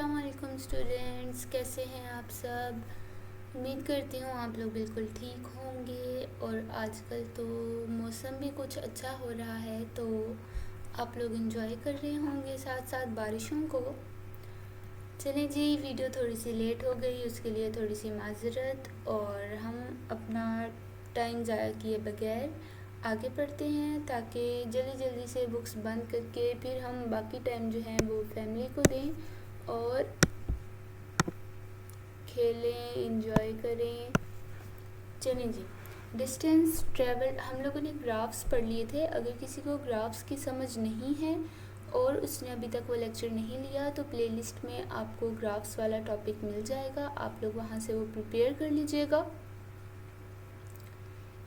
अस्सलाम वालेकुम स्टूडेंट्स, कैसे हैं आप सब। उम्मीद करती हूँ आप लोग बिल्कुल ठीक होंगे। और आजकल तो मौसम भी कुछ अच्छा हो रहा है, तो आप लोग एंजॉय कर रहे होंगे साथ साथ बारिशों को। चलें जी, वीडियो थोड़ी सी लेट हो गई, उसके लिए थोड़ी सी माजरत। और हम अपना टाइम ज़ाया किए बगैर आगे पढ़ते हैं, ताकि जल्दी जल्दी से बुक्स बंद करके फिर हम बाकी टाइम जो है वो फैमिली को दें और खेलें, इंजॉय करें। चलें जी, डिस्टेंस ट्रेवल हम लोगों ने ग्राफ्स पढ़ लिए थे। अगर किसी को ग्राफ्स की समझ नहीं है और उसने अभी तक वो लेक्चर नहीं लिया, तो प्लेलिस्ट में आपको ग्राफ्स वाला टॉपिक मिल जाएगा, आप लोग वहाँ से वो प्रिपेयर कर लीजिएगा।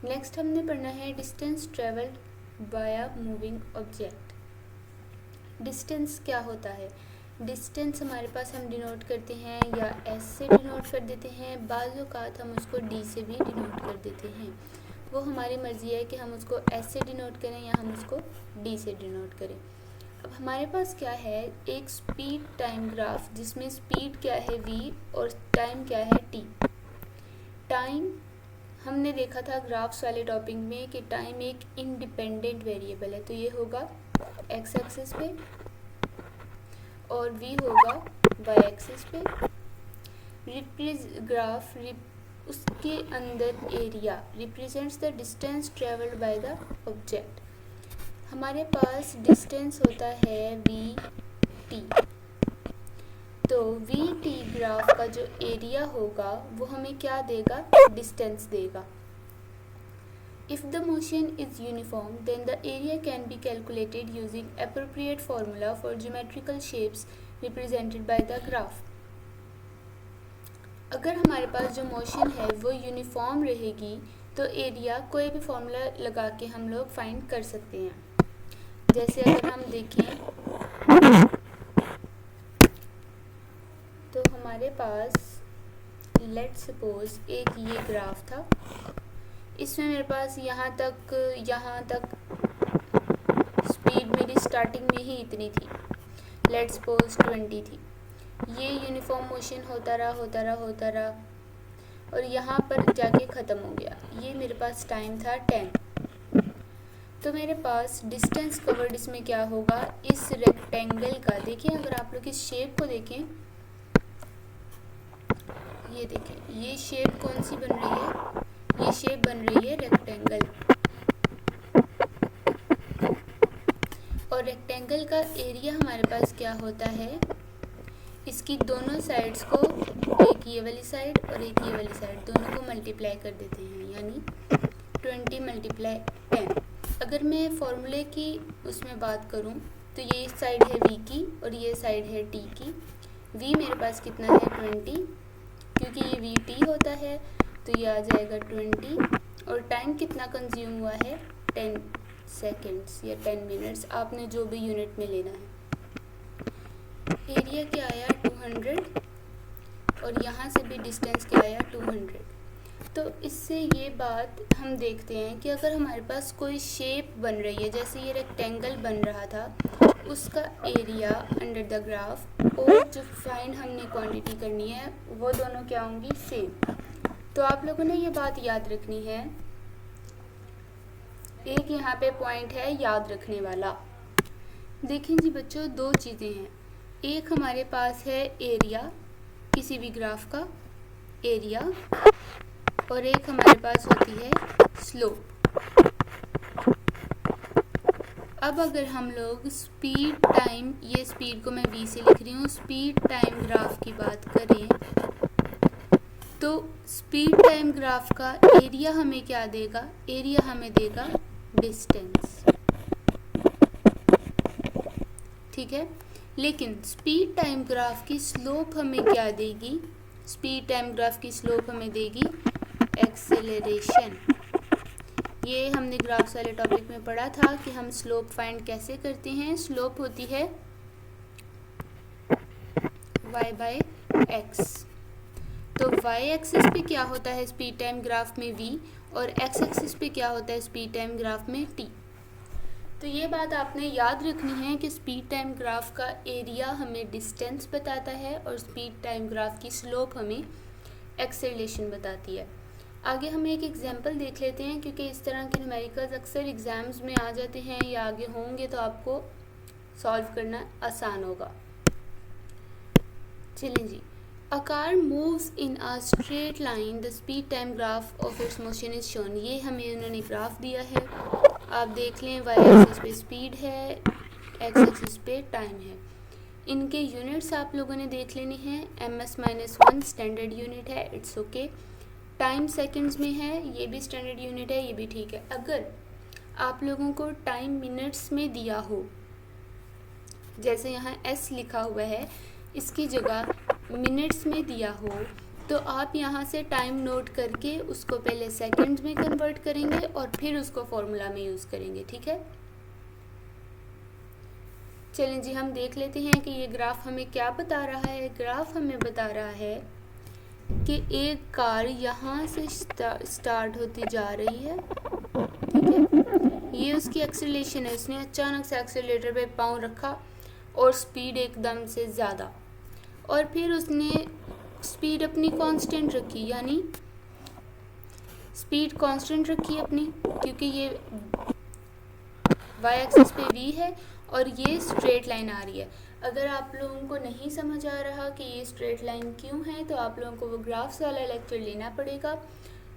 नेक्स्ट हमने पढ़ना है distance travelled by moving object. Distance क्या होता है? डिस्टेंस हमारे पास हम डिनोट करते हैं या एस से डिनोट कर देते हैं, बाज़ औक़ात हम उसको डी से भी डिनोट कर देते हैं। वो हमारी मर्ज़ी है कि हम उसको एस से डिनोट करें या हम उसको डी से डिनोट करें। अब हमारे पास क्या है, एक स्पीड टाइम ग्राफ जिसमें स्पीड क्या है v और टाइम क्या है t। टाइम हमने देखा था ग्राफ्स वाले टॉपिक में कि टाइम एक इंडिपेंडेंट वेरिएबल है, तो ये होगा एक्स एक्सिस पे और v होगा वाई एक्सिस पे। ग्राफ उसके अंदर area represents the distance travelled by the object. हमारे पास डिस्टेंस होता है वी टी, तो वी टी ग्राफ का जो एरिया होगा वो हमें क्या देगा, डिस्टेंस देगा। If the motion is uniform, then the area can be calculated using appropriate formula for geometrical shapes represented by the graph. अगर हमारे पास जो मोशन है वो यूनिफॉर्म रहेगी, तो एरिया कोई भी फॉर्मूला लगा के हम लोग फाइंड कर सकते हैं। जैसे अगर हम देखें तो हमारे पास लेट्स सपोज एक ये ग्राफ था, इसमें मेरे पास यहाँ तक स्पीड मेरी स्टार्टिंग में ही इतनी थी, लेट्स सपोज 20 थी। ये यूनिफॉर्म मोशन होता रहा और यहाँ पर जाके ख़त्म हो गया। ये मेरे पास टाइम था 10। तो मेरे पास डिस्टेंस कवर्ड इसमें क्या होगा, इस रेक्टेंगल का। देखिए अगर आप लोग इस शेप को देखें, ये देखें ये शेप कौन सी बन रही है, ये शेप बन रही है रेक्टेंगल। और रेक्टेंगल का एरिया हमारे पास क्या होता है, इसकी दोनों साइड्स को, एक ये वाली साइड और एक ये वाली साइड, दोनों को मल्टीप्लाई कर देते हैं, यानी 20 मल्टीप्लाई 10। अगर मैं फॉर्मूले की उसमें बात करूं तो ये साइड है v की और ये साइड है t की। v मेरे पास कितना है 20, क्योंकि ये vt होता है तो ये आ जाएगा 20। और टाइम कितना कंज्यूम हुआ है 10 सेकेंड्स या 10 मिनट्स, आपने जो भी यूनिट में लेना है। एरिया क्या आया 200 और यहाँ से भी डिस्टेंस क्या आया 200। तो इससे ये बात हम देखते हैं कि अगर हमारे पास कोई शेप बन रही है, जैसे ये रेक्टेंगल बन रहा था, उसका एरिया अंडर द ग्राफ और जो फाइंड हमने क्वांटिटी करनी है वो दोनों क्या होंगी, सेम। तो आप लोगों ने ये बात याद रखनी है। एक यहाँ पे पॉइंट है याद रखने वाला। देखें जी बच्चों, दो चीज़ें हैं। एक हमारे पास है एरिया, किसी भी ग्राफ का एरिया, और एक हमारे पास होती है स्लोप। अब अगर हम लोग स्पीड टाइम, ये स्पीड को मैं v से लिख रही हूँ, स्पीड टाइम ग्राफ की बात करें तो स्पीड टाइम ग्राफ का एरिया हमें क्या देगा, एरिया हमें देगा डिस्टेंस, ठीक है। लेकिन स्पीड टाइम ग्राफ की स्लोप हमें क्या देगी, स्पीड टाइम ग्राफ की स्लोप हमें देगी एक्सेलरेशन। ये हमने ग्राफ्स वाले टॉपिक में पढ़ा था कि हम स्लोप फाइंड कैसे करते हैं। स्लोप होती है y बाय एक्स। तो y एक्सिस पे क्या होता है स्पीड टाइम ग्राफ में v, और x एक्सिस पे क्या होता है स्पीड टाइम ग्राफ में t। तो ये बात आपने याद रखनी है कि स्पीड टाइम ग्राफ का एरिया हमें डिस्टेंस बताता है और स्पीड टाइम ग्राफ की स्लोप हमें एक्सेलरेशन बताती है। आगे हम एक एग्जांपल देख लेते हैं, क्योंकि इस तरह के न्यूमेरिकल्स अक्सर एग्ज़ाम्स में आ जाते हैं या आगे होंगे तो आपको सॉल्व करना आसान होगा। चलें जी। A car moves in a straight line. The speed time graph of its motion is shown. ये हमें उन्होंने ग्राफ दिया है, आप देख लें। y एक्सिस पे स्पीड है, x एक्सिस पे टाइम है। इनके यूनिट्स आप लोगों ने देख लेने हैं। ms-1 स्टैंडर्ड यूनिट है, इट्स ओके। टाइम सेकंड्स में है, ये भी स्टैंडर्ड यूनिट है, ये भी ठीक है। अगर आप लोगों को टाइम मिनट्स में दिया हो, जैसे यहाँ s लिखा हुआ है, इसकी जगह मिनट्स में दिया हो, तो आप यहाँ से टाइम नोट करके उसको पहले सेकंड्स में कन्वर्ट करेंगे और फिर उसको फॉर्मूला में यूज़ करेंगे, ठीक है। चलें जी, हम देख लेते हैं कि ये ग्राफ हमें क्या बता रहा है। ग्राफ हमें बता रहा है कि एक कार यहाँ से स्टार्ट होती जा रही है, ठीक है। ये उसकी एक्सेलरेशन है, उसने अचानक से एक्सेलरेटर पे पाँव रखा और स्पीड एकदम से ज़्यादा, और फिर उसने स्पीड अपनी कांस्टेंट रखी, यानी स्पीड कांस्टेंट रखी अपनी, क्योंकि ये y एक्सिस पे v है और ये स्ट्रेट लाइन आ रही है। अगर आप लोगों को नहीं समझ आ रहा कि ये स्ट्रेट लाइन क्यों है, तो आप लोगों को वो ग्राफ्स वाला लेक्चर लेना पड़ेगा।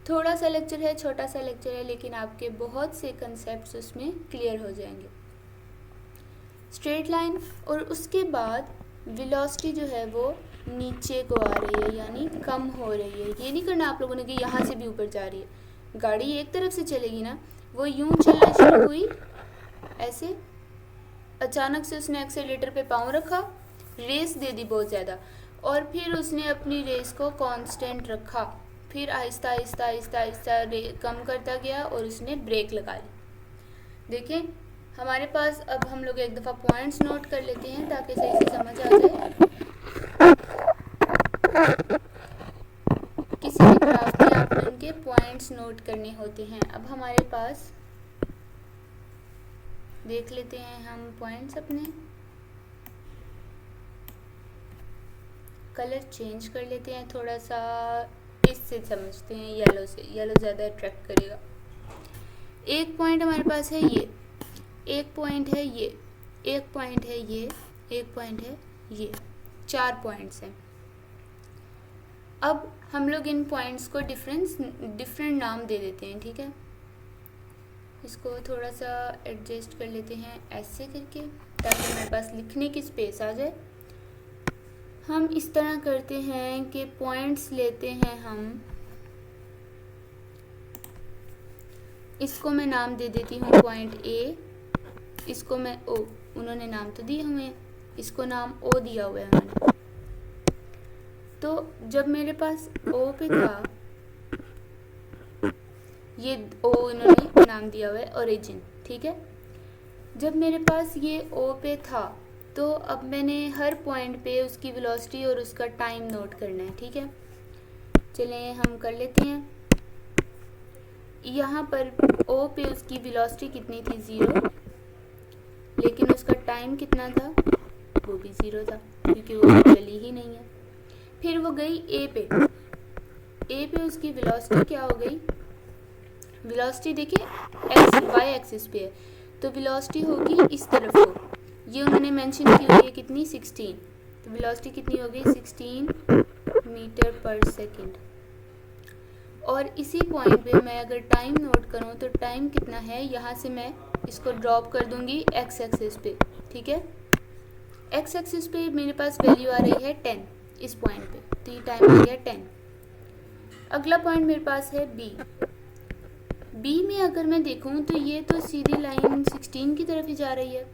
थोड़ा सा लेक्चर है, छोटा सा लेक्चर है, लेकिन आपके बहुत से कंसेप्ट्स उसमें क्लियर हो जाएंगे। स्ट्रेट लाइन, और उसके बाद वेलोसिटी जो है वो नीचे को आ रही है, यानी कम हो रही है। ये नहीं करना आप लोगों ने कि यहाँ से भी ऊपर जा रही है। गाड़ी एक तरफ से चलेगी ना, वो यूं चलना शुरू हुई ऐसे, अचानक से उसने एक्सेलेरेटर पे पाँव रखा, रेस दे दी बहुत ज़्यादा, और फिर उसने अपनी रेस को कांस्टेंट रखा, फिर आहिस्ता आहिस्ता आहिस्ता आहिस्ता कम करता गया और उसने ब्रेक लगा ली। देखें हमारे पास, अब हम लोग एक दफ़ा पॉइंट्स नोट कर लेते हैं ताकि सही से समझ आ जाए। किसी भी ग्राफ में आप उनके पॉइंट्स नोट करने होते हैं। अब हमारे पास देख लेते हैं हम पॉइंट्स अपने, कलर चेंज कर लेते हैं थोड़ा सा, इससे समझते हैं येलो से, येलो ज़्यादा अट्रैक्ट करेगा। एक पॉइंट हमारे पास है ये, एक पॉइंट है ये, एक पॉइंट है ये, एक पॉइंट है ये, 4 पॉइंट्स हैं। अब हम लोग इन पॉइंट्स को डिफरेंट नाम दे देते हैं, ठीक है। इसको थोड़ा सा एडजस्ट कर लेते हैं ऐसे करके, ताकि हमारे पास लिखने की स्पेस आ जाए। हम इस तरह करते हैं कि पॉइंट्स लेते हैं हम, इसको मैं नाम दे देती हूँ पॉइंट ए, इसको मैं ओ, उन्होंने नाम तो दिए हुए हैं, इसको नाम ओ दिया हुआ है उन्होंने। तो जब मेरे पास ओ पे था, ये ओ इन्होंने नाम दिया हुआ है ओरिजिन, ठीक है। जब मेरे पास ये ओ पे था, तो अब मैंने हर पॉइंट पे उसकी वेलोसिटी और उसका टाइम नोट करना है, ठीक है। चलें हम कर लेते हैं। यहाँ पर ओ पे उसकी वेलोसिटी कितनी थी, 0, लेकिन उसका टाइम कितना था, वो भी 0 था, क्योंकि वो चली ही नहीं है। फिर वो गई ए पे, ए पे उसकी वेलोसिटी क्या हो गई, वेलोसिटी देखिए y एक्सिस पे है, तो वेलोसिटी होगी इस तरफ को, ये उन्होंने मेंशन की हुई है कितनी, 16, तो वेलोसिटी कितनी हो गई, 16 मीटर पर सेकंड। और इसी पॉइंट पे मैं अगर टाइम नोट करूँ तो टाइम कितना है, यहाँ से मैं इसको ड्रॉप कर दूंगी x एक्सिस पे, ठीक है। x एक्सिस पे मेरे पास वैल्यू आ रही है 10 इस पॉइंट पे, तो ये टाइम आ गया 10। अगला पॉइंट मेरे पास है बी में अगर मैं देखूं तो ये तो सीधी लाइन 16 की तरफ ही जा रही है,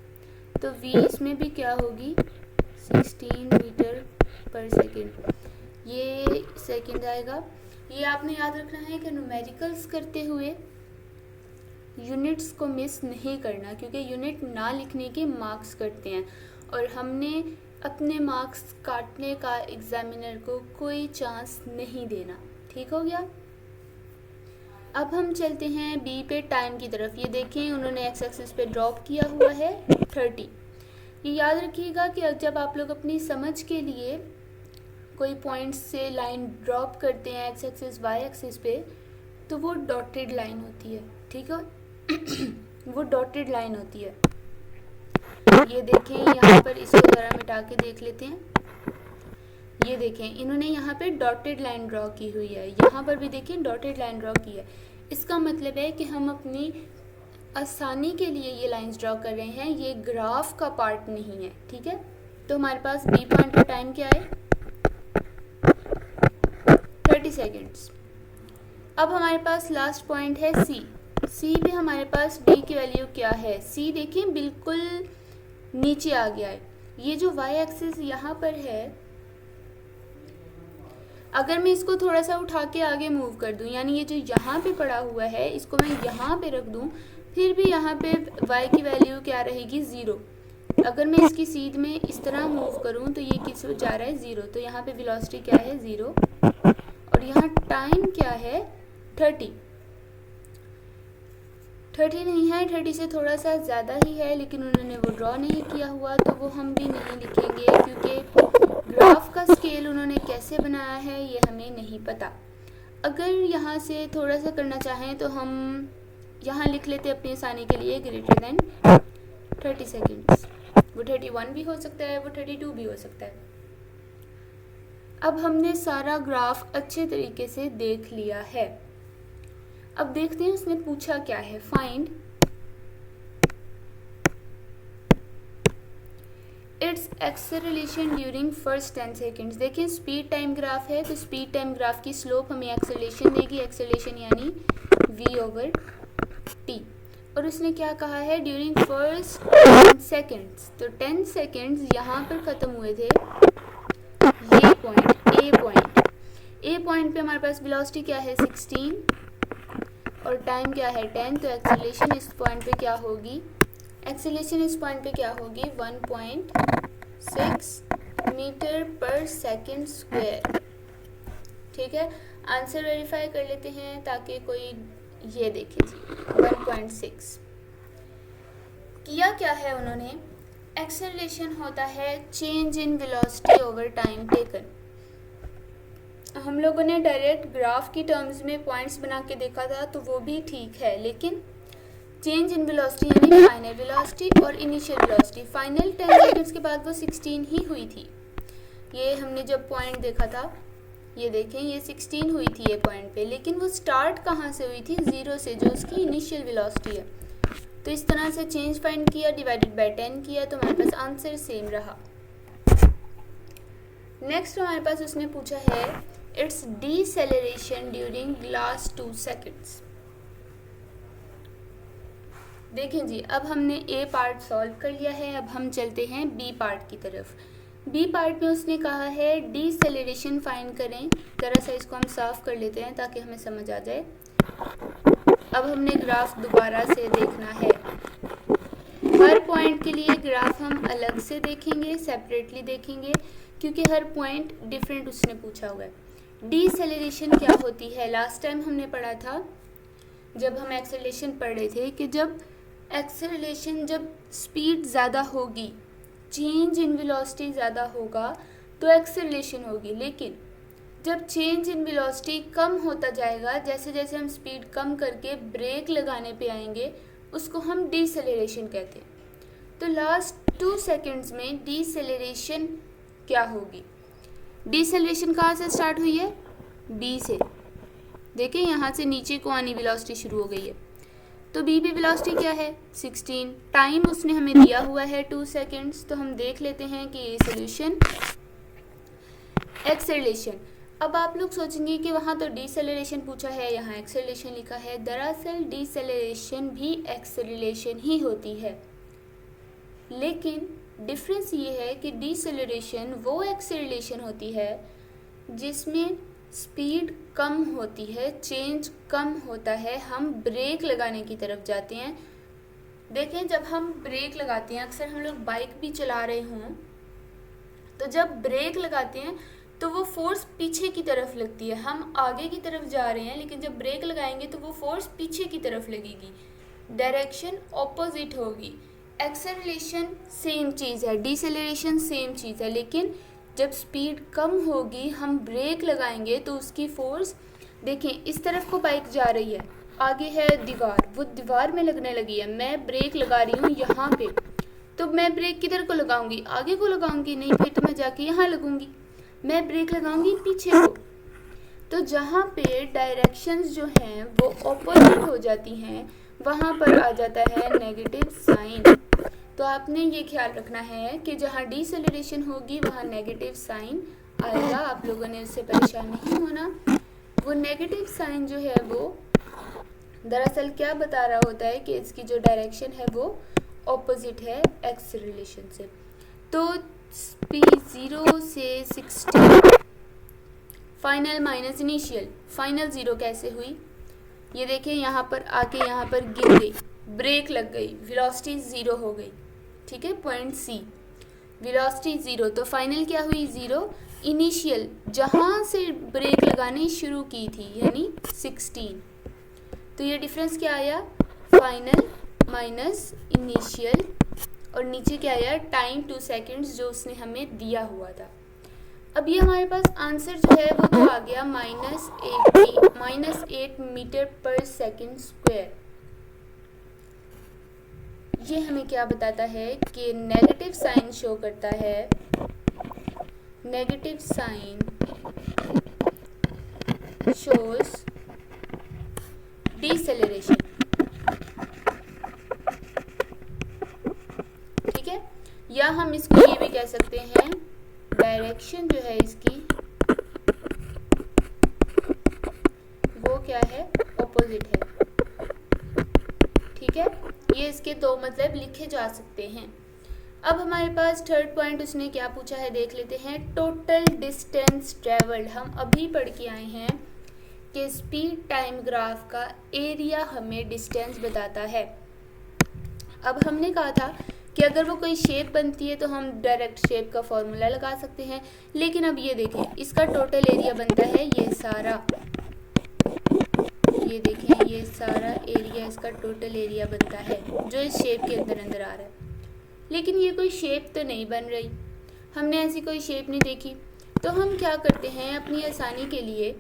तो v इसमें भी क्या होगी, 16 मीटर पर सेकंड, ये सेकंड आएगा। ये आपने याद रखना है कि न्यूमेरिकल्स करते हुए यूनिट्स को मिस नहीं करना, क्योंकि यूनिट ना लिखने के मार्क्स कटते हैं और हमने अपने मार्क्स काटने का एग्जामिनर को कोई चांस नहीं देना, ठीक हो गया। अब हम चलते हैं बी पे टाइम की तरफ। ये देखें उन्होंने एक्स एक्सिस पे ड्रॉप किया हुआ है 30। ये याद रखिएगा कि जब आप लोग अपनी समझ के लिए कोई पॉइंट्स से लाइन ड्रॉप करते हैं एक्स एक्सिस वाई एक्सिस पे, तो वो डॉटेड लाइन होती है, ठीक है। वो डॉटेड लाइन होती है। ये देखें यहाँ पर, इसको ज़रा मिटा के देख लेते हैं। ये देखें इन्होंने यहाँ पे डॉटेड लाइन ड्रॉ की हुई है, यहाँ पर भी देखें डॉटेड लाइन ड्रॉ की है। इसका मतलब है कि हम अपनी आसानी के लिए ये लाइंस ड्रॉ कर रहे हैं, ये ग्राफ का पार्ट नहीं है, ठीक है। तो हमारे पास बी पॉइंट का टाइम क्या है 30 सेकेंड्स। अब हमारे पास लास्ट पॉइंट है सी पे हमारे पास डी की वैल्यू क्या है। सी देखिए बिल्कुल नीचे आ गया है। ये जो वाई एक्सिस यहाँ पर है, अगर मैं इसको थोड़ा सा उठा के आगे मूव कर दूं, यानी ये जो यहाँ पे पड़ा हुआ है इसको मैं यहाँ पे रख दूं, फिर भी यहाँ पे y की वैल्यू क्या रहेगी 0। अगर मैं इसकी सीध में इस तरह मूव करूं तो ये किस जा रहा है 0, तो यहाँ पे वेलोसिटी क्या है 0 और यहाँ टाइम क्या है 30 नहीं है, 30 से थोड़ा सा ज़्यादा ही है, लेकिन उन्होंने वो ड्रॉ नहीं किया हुआ तो वो हम भी नहीं लिखेंगे, क्योंकि ग्राफ का स्केल उन्होंने कैसे बनाया है ये हमें नहीं पता। अगर यहाँ से थोड़ा सा करना चाहें तो हम यहाँ लिख लेते अपनी आसानी के लिए ग्रेटर देन 30 सेकेंड्स। वो 31 भी हो सकता है, वो 32 भी हो सकता है। अब हमने सारा ग्राफ अच्छे तरीके से देख लिया है। अब देखते हैं उसने पूछा क्या है। Find its acceleration during first 10 seconds. देखिए स्पीड टाइम ग्राफ है, तो स्पीड टाइम ग्राफ की स्लोप हमें एक्सेलरेशन देगी, एक्सेलरेशन यानी v/t। और उसने क्या कहा है ड्यूरिंग फर्स्ट 10 सेकेंड्स, तो 10 सेकेंड्स यहाँ पर ख़त्म हुए थे। ये पॉइंट ए पॉइंट पे हमारे पास वेलोसिटी क्या है 16 और टाइम क्या है 10, तो एक्सेलरेशन इस पॉइंट पे क्या होगी, एक्सेलरेशन इस पॉइंट पे क्या होगी 1.6 मीटर पर सेकेंड स्क्वायर। ठीक है, आंसर वेरीफाई कर लेते हैं ताकि कोई ये देखे जी 1.6 किया क्या है उन्होंने। एक्सेलरेशन होता है change in velocity over time taken. हम लोगों ने डायरेक्ट ग्राफ की टर्म्स में पॉइंट्स बना के देखा था तो वो भी ठीक है, लेकिन चेंज इन वेलोसिटी यानी फाइनल वेलोसिटी और इनिशियल वेलोसिटी, फाइनल 10 सेकेंड्स के बाद वो 16 ही हुई थी। ये हमने जब पॉइंट देखा था, ये देखें ये 16 हुई थी ये पॉइंट पे, लेकिन वो स्टार्ट कहाँ से हुई थी 0 से, जो उसकी इनिशियल वेलोसिटी है। तो इस तरह से चेंज फाइंड किया, डिवाइडेड बाय 10 किया, तो हमारे पास आंसर सेम रहा। नेक्स्ट हमारे पास उसने पूछा है इट्स डीसेलेरेशन ड्यूरिंग लास्ट 2 सेकेंड्स। देखें जी, अब हमने ए पार्ट सॉल्व कर लिया है, अब हम चलते हैं बी पार्ट की तरफ। बी पार्ट में उसने कहा है डीसेलेरेशन फाइंड करें। ज़रा सा इसको हम साफ कर लेते हैं ताकि हमें समझ आ जाए। अब हमने ग्राफ दोबारा से देखना है। हर पॉइंट के लिए ग्राफ हम अलग से देखेंगे, सेपरेटली देखेंगे, क्योंकि हर पॉइंट डिफरेंट उसने पूछा हुआ है। डीसेलेरेशन क्या होती है, लास्ट टाइम हमने पढ़ा था जब हम एक्सेलरेशन पढ़ रहे थे कि जब एक्सेलरेशन, जब स्पीड ज़्यादा होगी, चेंज इन वेलोसिटी ज़्यादा होगा तो एक्सेलरेशन होगी, लेकिन जब चेंज इन वेलोसिटी कम होता जाएगा, जैसे जैसे हम स्पीड कम करके ब्रेक लगाने पे आएंगे, उसको हम डीसेलेरेशन कहते हैं। तो लास्ट 2 सेकेंड्स में डीसेलेरेशन क्या होगी। डीसेलेरेशन कहाँ से स्टार्ट हुई है, बी से। देखिए यहाँ से नीचे को आनी वेलोसिटी शुरू हो गई है, तो बी पे वेलोसिटी क्या है 16, टाइम उसने हमें दिया हुआ है 2 सेकेंड्स। तो हम देख लेते हैं कि ये सोल्यूशन एक्सेलरेशन। अब आप लोग सोचेंगे कि वहाँ तो डीसेलेरेशन पूछा है, यहाँ एक्सेलरेशन लिखा है। दरअसल डीसेलेरेशन भी एक्सेलरेशन ही होती है, लेकिन डिफरेंस ये है कि डीसेलेरेशन वो एक्सेलरेशन होती है जिसमें स्पीड कम होती है, चेंज कम होता है, हम ब्रेक लगाने की तरफ जाते हैं। देखें जब हम ब्रेक लगाते हैं, अक्सर हम लोग बाइक भी चला रहे हों, तो जब ब्रेक लगाते हैं तो वो फोर्स पीछे की तरफ लगती है। हम आगे की तरफ जा रहे हैं लेकिन जब ब्रेक लगाएंगे तो वो फोर्स पीछे की तरफ लगेगी, डायरेक्शन ऑपोजिट होगी। एक्सेलरेशन सेम चीज़ है, डिसेलरेशन सेम चीज़ है, लेकिन जब स्पीड कम होगी हम ब्रेक लगाएंगे तो उसकी फोर्स देखें, इस तरफ को बाइक जा रही है, आगे है दीवार, वो दीवार में लगने लगी है, मैं ब्रेक लगा रही हूँ यहाँ पे, तो मैं ब्रेक किधर को लगाऊंगी, आगे को लगाऊंगी नहीं, फिर तो मैं जाके यहाँ लगूंगी, मैं ब्रेक लगाऊंगी पीछे को। तो जहाँ पे डायरेक्शंस जो हैं वो ऑपोजिट हो जाती हैं वहाँ पर आ जाता है नेगेटिव साइन। तो आपने ये ख्याल रखना है कि जहाँ डिसेलरेशन होगी वहाँ नेगेटिव साइन आएगा। आप लोगों ने उससे परेशान नहीं होना। वो नेगेटिव साइन जो है वो दरअसल क्या बता रहा होता है कि इसकी जो डायरेक्शन है वो ऑपोजिट है एक्सेलरेशन से। तो स्पीड 0 से 60 फाइनल माइनस इनिशियल, फाइनल 0 कैसे हुई, ये देखिए यहाँ पर आके यहाँ पर गिर गई, ब्रेक लग गई, वेलोसिटी 0 हो गई, ठीक है, पॉइंट सी, वेलोसिटी 0, तो फाइनल क्या हुई 0, इनिशियल जहाँ से ब्रेक लगानी शुरू की थी यानी 16, तो ये डिफरेंस क्या आया, फाइनल माइनस इनिशियल, और नीचे क्या आया, टाइम 2 सेकेंड्स जो उसने हमें दिया हुआ था। अब ये हमारे पास आंसर जो है वो तो आ गया -8 मीटर पर सेकेंड स्क्वायर। ये हमें क्या बताता है कि नेगेटिव साइन शो करता है, नेगेटिव साइन शोज डिसेलरेशन, ठीक है, या हम इसको ये भी कह सकते हैं डायरेक्शन जो है इसकी वो क्या है, ऑपोजिट है, ठीक है। ये इसके दो मतलब लिखे जा सकते हैं। अब हमारे पास थर्ड पॉइंट उसने क्या पूछा है देख लेते हैं, टोटल डिस्टेंस ट्रेवल्ड। हम अभी पढ़ के आए हैं कि स्पीड टाइम ग्राफ का एरिया हमें डिस्टेंस बताता है। अब हमने कहा था कि अगर वो कोई शेप बनती है तो हम डायरेक्ट शेप का फॉर्मूला लगा सकते हैं, लेकिन अब ये देखें इसका टोटल एरिया बनता है ये सारा, ये देखें ये सारा एरिया इसका टोटल एरिया बनता है जो इस शेप के अंदर अंदर आ रहा है, लेकिन ये कोई शेप तो नहीं बन रही, हमने ऐसी कोई शेप नहीं देखी। तो हम क्या करते हैं अपनी आसानी के लिए,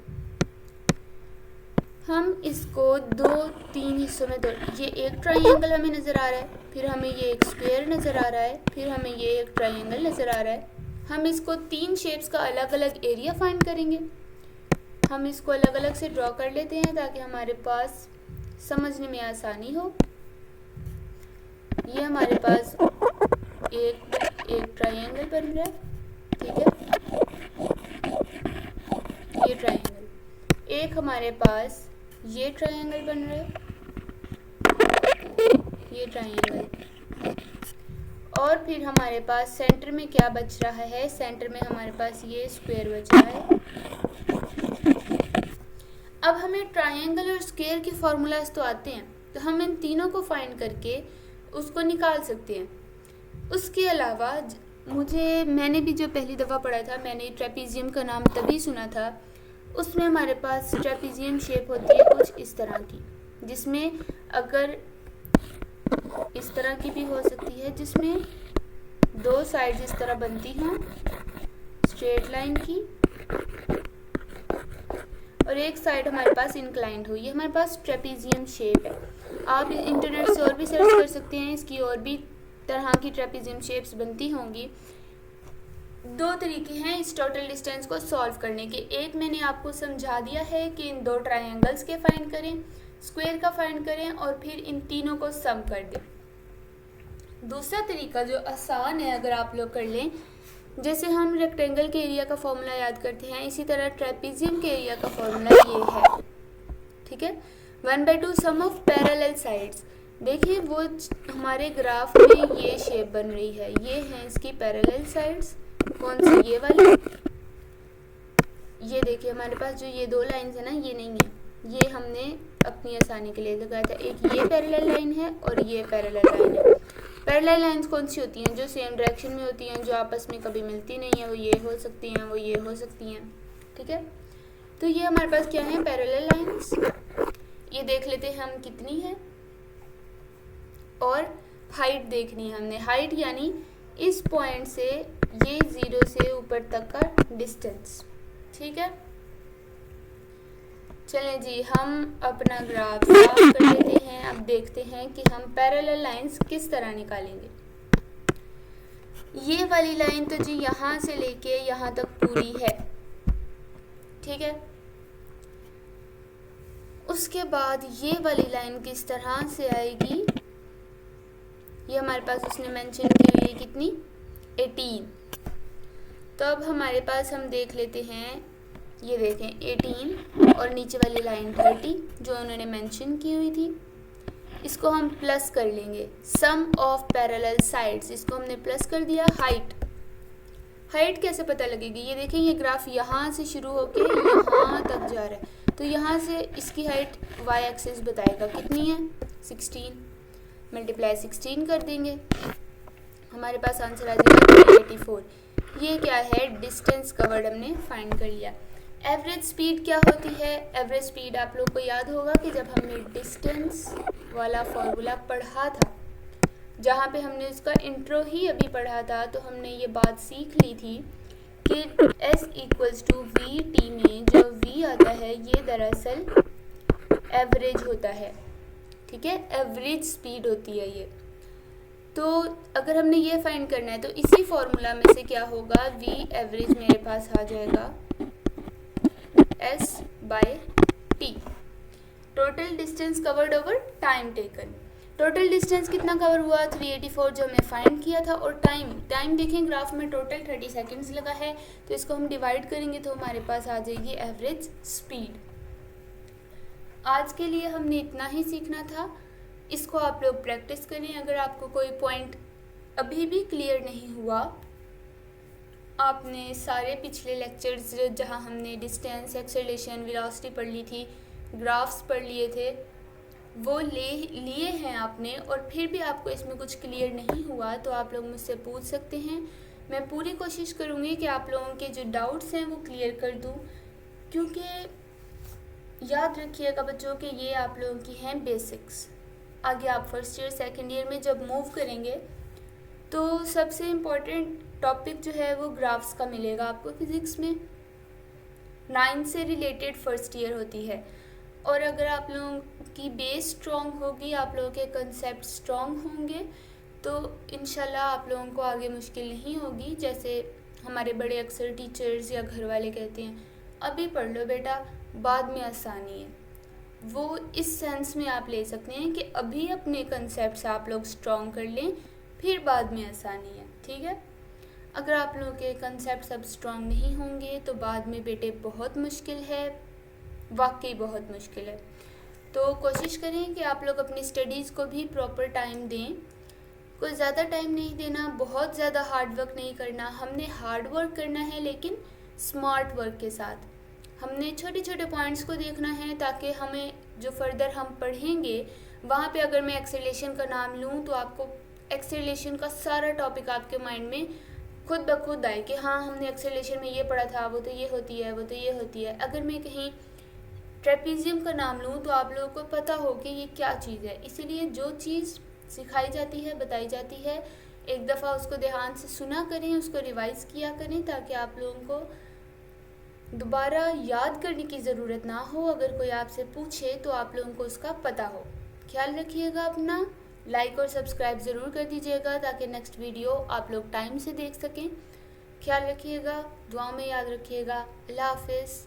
हम इसको 2-3 हिस्सों में ये एक ट्राइंगल हमें नज़र आ रहा है, फिर हमें ये एक स्क्वायर नज़र आ रहा है, फिर हमें ये एक ट्राइंगल नज़र आ रहा है। हम इसको 3 शेप्स का अलग अलग एरिया फाइंड करेंगे। हम इसको अलग अलग से ड्रॉ कर लेते हैं ताकि हमारे पास समझने में आसानी हो। ये हमारे पास एक ट्राइंगल बन रहा है, ठीक है, ये ट्राइंगल, एक हमारे पास ये ट्रायंगल बन रहा है, ये ट्रायंगल, और फिर हमारे पास सेंटर में क्या बच रहा है, सेंटर में हमारे पास ये स्क्वायर बच रहा है। अब हमें ट्रायंगल और स्क्वायर के फॉर्मूलाज तो आते हैं, तो हम इन तीनों को फाइंड करके उसको निकाल सकते हैं। उसके अलावा मैंने भी जो पहली दफ़ा पढ़ा था, मैंने ट्रेपीजियम का नाम तभी सुना था, उसमें हमारे पास ट्रेपीजियम शेप होती है कुछ इस तरह की, जिसमें अगर इस तरह की भी हो सकती है, जिसमें 2 साइड्स इस तरह बनती हैं स्ट्रेट लाइन की, और एक साइड हमारे पास इंक्लाइंड हुई है, हमारे पास ट्रेपीजियम शेप है। आप इंटरनेट से और भी सर्च कर सकते हैं, इसकी और भी तरह की ट्रेपीजियम शेप्स बनती होंगी। 2 तरीके हैं इस टोटल डिस्टेंस को सॉल्व करने के। एक मैंने आपको समझा दिया है कि इन 2 ट्रायंगल्स के फाइंड करें, स्क्वायर का फाइंड करें और फिर इन तीनों को सम कर दें। दूसरा तरीका जो आसान है अगर आप लोग कर लें, जैसे हम रेक्टेंगल के एरिया का फॉर्मूला याद करते हैं, इसी तरह ट्रेपीजियम के एरिया का फॉर्मूला ये है, ठीक है, 1/2 सम ऑफ पैरेलल साइड्स। देखिए वो हमारे ग्राफ में ये शेप बन रही है, ये हैं इसकी पैरेलल साइड्स, कौन सी, ये वाली, ये देखिए हमारे पास जो ये 2 लाइन्स है ना, ये नहीं है, ये हमने अपनी आसानी के लिए लगाया था, एक ये पैरेलल लाइन है और ये पैरेलल लाइन है। पैरेलल लाइंस कौन सी होती हैं? जो सेम डायरेक्शन में होती हैं, जो आपस में कभी मिलती नहीं है, वो ये हो सकती हैं, वो ये हो सकती हैं। ठीक है, तो ये हमारे पास क्या है? Parallel lines. ये देख लेते हैं हम कितनी है, और हाइट देखनी है हमने। हाइट यानी इस पॉइंट से ये 0 से ऊपर तक का डिस्टेंस। ठीक है, चलें जी, हम अपना ग्राफ साफ कर लेते हैं। अब देखते हैं कि हम पैरेलल लाइंस किस तरह निकालेंगे। ये वाली लाइन तो जी यहाँ से लेके यहाँ तक पूरी है। ठीक है, उसके बाद ये वाली लाइन किस तरह से आएगी? ये हमारे पास उसने मेंशन की हुई है कितनी? 18। तो अब हमारे पास हम देख लेते हैं, ये देखें 18 और नीचे वाली लाइन 30 जो उन्होंने मेंशन की हुई थी। इसको हम प्लस कर लेंगे, सम ऑफ पैरेलल साइड्स, इसको हमने प्लस कर दिया। हाइट कैसे पता लगेगी? ये देखें, ये ग्राफ यहाँ से शुरू होके यहाँ तक जा रहा है, तो यहाँ से इसकी हाइट वाई एक्सिस बताएगा कितनी है? 16 मल्टीप्लाई 16 कर देंगे, हमारे पास आंसर आ जाएगा 84। ये क्या है? डिस्टेंस कवर्ड हमने फाइंड कर लिया। एवरेज स्पीड क्या होती है? एवरेज स्पीड आप लोग को याद होगा कि जब हमने डिस्टेंस वाला फॉर्मूला पढ़ा था, जहाँ पे हमने उसका इंट्रो ही अभी पढ़ा था, तो हमने ये बात सीख ली थी कि S = VT में जो V आता है ये दरअसल एवरेज होता है। ठीक है, एवरेज स्पीड होती है ये। तो अगर हमने ये फाइंड करना है तो इसी फॉर्मूला में से क्या होगा? V एवरेज मेरे पास आ जाएगा S/T, total distance covered over time taken. Total distance कितना कवर हुआ? 384 जो हमने फाइंड किया था। और टाइम देखें ग्राफ में टोटल 30 सेकेंड्स लगा है, तो इसको हम डिवाइड करेंगे तो हमारे पास आ जाएगी एवरेज स्पीड। आज के लिए हमने इतना ही सीखना था, इसको आप लोग प्रैक्टिस करें। अगर आपको कोई पॉइंट अभी भी क्लियर नहीं हुआ, आपने सारे पिछले लेक्चर्स जहां हमने डिस्टेंस, एक्सेलरेशन, वेलोसिटी पढ़ ली थी, ग्राफ्स पढ़ लिए थे, वो लिए हैं आपने, और फिर भी आपको इसमें कुछ क्लियर नहीं हुआ तो आप लोग मुझसे पूछ सकते हैं। मैं पूरी कोशिश करूँगी कि आप लोगों के जो डाउट्स हैं वो क्लियर कर दूँ, क्योंकि याद रखिएगा बच्चों कि ये आप लोगों की हैं बेसिक्स। आगे आप फर्स्ट ईयर सेकेंड ईयर में जब मूव करेंगे तो सबसे इम्पोर्टेंट टॉपिक जो है वो ग्राफ्स का मिलेगा आपको फिज़िक्स में। 9 से रिलेटेड फर्स्ट ईयर होती है, और अगर आप लोगों की बेस स्ट्रॉन्ग होगी, आप लोगों के कंसेप्ट स्ट्रॉन्ग होंगे, तो इंशाल्लाह आप लोगों को आगे मुश्किल नहीं होगी। जैसे हमारे बड़े अक्सर टीचर्स या घर वाले कहते हैं, अभी पढ़ लो बेटा, बाद में आसानी है। वो इस सेंस में आप ले सकते हैं कि अभी अपने कंसेप्ट आप लोग स्ट्रॉन्ग कर लें, फिर बाद में आसानी है। ठीक है, अगर आप लोगों के कंसेप्ट सब स्ट्रॉन्ग नहीं होंगे तो बाद में बेटे बहुत मुश्किल है, वाकई बहुत मुश्किल है। तो कोशिश करें कि आप लोग अपनी स्टडीज़ को भी प्रॉपर टाइम दें। कोई ज़्यादा टाइम नहीं देना, बहुत ज़्यादा हार्ड वर्क नहीं करना। हमने हार्ड वर्क करना है लेकिन स्मार्ट वर्क के साथ। हमने छोटे छोटे पॉइंट्स को देखना है ताकि हमें जो फर्दर हम पढ़ेंगे वहाँ पे अगर मैं एक्सेलरेशन का नाम लूँ तो आपको एक्सेलरेशन का सारा टॉपिक आपके माइंड में खुद ब खुद आए कि हाँ हमने एक्सेलरेशन में ये पढ़ा था, वो तो ये होती है, वो तो ये होती है। अगर मैं कहीं ट्रेपीजियम का नाम लूँ तो आप लोगों को पता हो कि ये क्या चीज़ है। इसीलिए जो चीज़ सिखाई जाती है, बताई जाती है, एक दफ़ा उसको ध्यान से सुना करें, उसको रिवाइज़ किया करें, ताकि आप लोगों को दोबारा याद करने की ज़रूरत ना हो। अगर कोई आपसे पूछे तो आप लोगों को उसका पता हो। ख्याल रखिएगा अपना, लाइक और सब्सक्राइब ज़रूर कर दीजिएगा ताकि नेक्स्ट वीडियो आप लोग टाइम से देख सकें। ख्याल रखिएगा, दुआ में याद रखिएगा। अल्लाह हाफ़िज़।